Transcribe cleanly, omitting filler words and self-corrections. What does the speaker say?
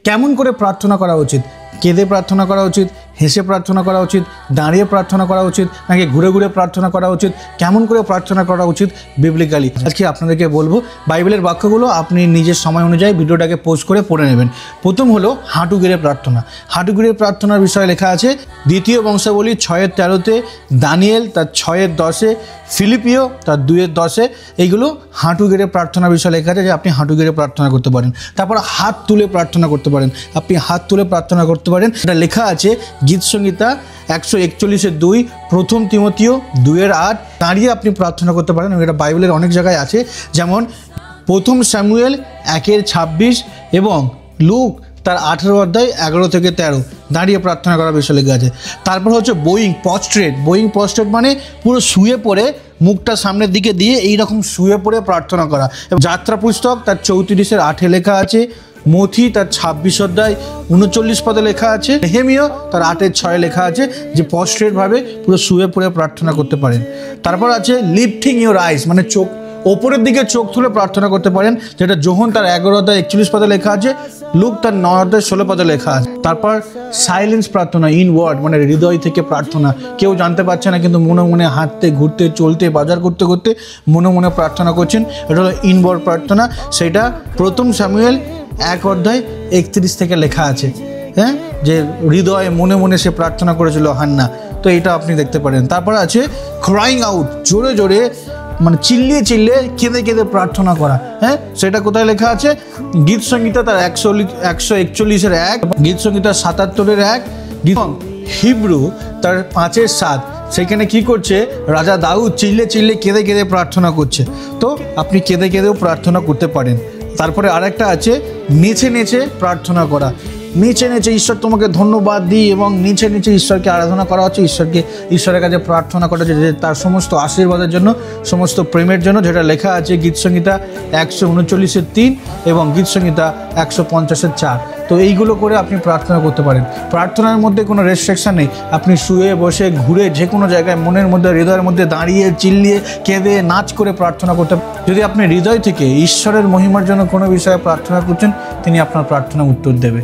কেমন করে প্রার্থনা করা উচিত? কেঁদে প্রার্থনা করা উচিত, হেসে প্রার্থনা করা উচিত, দাঁড়িয়ে প্রার্থনা করা উচিত, নাকি ঘুরে ঘুরে প্রার্থনা করা উচিত? কেমন করে প্রার্থনা করা উচিত বিবলিক্যালি আজকে আপনাদেরকে বলবো। বাইবেলের বাক্যগুলো আপনি নিজের সময় অনুযায়ী ভিডিওটাকে পোস্ট করে পড়ে নেবেন। প্রথম হলো হাঁটু গেড়ে প্রার্থনা। হাঁটু গেড়ে প্রার্থনার বিষয়ে লেখা আছে দ্বিতীয় বংশাবলী 6:13, দানিয়েল তার 6:10, ফিলিপিও তার 2:10। এইগুলো হাঁটু গেড়ে প্রার্থনার বিষয়ে লেখা আছে যে আপনি হাঁটু গেড়ে প্রার্থনা করতে পারেন। তারপর হাত তুলে প্রার্থনা করতে পারেন, আপনি হাত তুলে প্রার্থনা করতে পারেন। এটা লেখা আছে গীতসংহিতা 141:2, প্রথম তিমথিও 2:8। দাঁড়িয়ে আপনি প্রার্থনা করতে পারেন, এটা বাইবেলের অনেক জায়গায় আছে, যেমন প্রথম স্যামুয়েল 1:26 এবং লুক তার 18:11-13 দাঁড়িয়ে প্রার্থনা করার বিষয় লেখা আছে। তারপর হচ্ছে বোয়িং পস্ট্রেট মানে পুরো শুয়ে পড়ে মুখটা সামনের দিকে দিয়ে এইরকম শুয়ে পড়ে প্রার্থনা করা। যাত্রা পুস্তক তার 34:8 লেখা আছে, মথি তার 26:39 লেখা আছে, নেহেমিয়া তার 8:6 লেখা আছে যে পস্ট্রেটভাবে পুরো শুয়ে পড়ে প্রার্থনা করতে পারেন। তারপর আছে লিফটিং ইউর আইস, মানে চোখ ওপরের দিকে চোখ তুলে প্রার্থনা করতে পারেন, যেটা যোহন তার 11:41 লেখা আছে, লুক তার 9:16 লেখা আছে। তারপর সাইলেন্স প্রার্থনা, ইনওয়ার্ড মানে হৃদয় থেকে প্রার্থনা, কেউ জানতে পারছে না কিন্তু মনে মনে হাঁটতে ঘুরতে চলতে বাজার করতে করতে মনে মনে প্রার্থনা করছেন, এটা হলো ইনওয়ার্ড প্রার্থনা। সেটা প্রথম স্যামুয়েল 1:31 থেকে লেখা আছে, হ্যাঁ, যে হৃদয়ে মনে মনে সে প্রার্থনা করেছিল হান্না। তো এটা আপনি দেখতে পারেন। তারপর আছে ক্রাইং আউট, জোরে জোরে মানে চিল্লিয়ে চিল্লিয়ে কেঁদে কেঁদে প্রার্থনা করা, হ্যাঁ, সেটা কোথায় লেখা আছে? গীতসংহিতা তার 141, গীতসংহিতা 77:1, হিব্রু তার 5:7। সেখানে কি করছে? রাজা দাউদ চিল্লিয়ে চিল্লিয়ে কেঁদে কেঁদে প্রার্থনা করছে। তো আপনি কেঁদে কেঁদেও প্রার্থনা করতে পারেন। তারপরে আরেকটা আছে নেচে নেচে প্রার্থনা করা। নিচে নিচে ঈশ্বর তোমাকে ধন্যবাদ দিই এবং নিচে নিচে ঈশ্বরকে আরাধনা করা হচ্ছে, ঈশ্বরের কাছে প্রার্থনা করা হচ্ছে যে তার সমস্ত আশীর্বাদের জন্য, সমস্ত প্রেমের জন্য, যেটা লেখা আছে গীতসংহিতা 139:3 এবং গীতসংহিতা 150:4। তো এইগুলো করে আপনি প্রার্থনা করতে পারেন। প্রার্থনার মধ্যে কোনো রেস্ট্রিকশান নেই, আপনি শুয়ে বসে ঘুরে যে কোনো জায়গায় মনের মধ্যে হৃদয়ের মধ্যে দাঁড়িয়ে চিল্লিয়ে কেঁদে নাচ করে প্রার্থনা করতে। যদি আপনি হৃদয় থেকে ঈশ্বরের মহিমার জন্য কোনো বিষয়ে প্রার্থনা করছেন, তিনি আপনার প্রার্থনা উত্তর দেবে।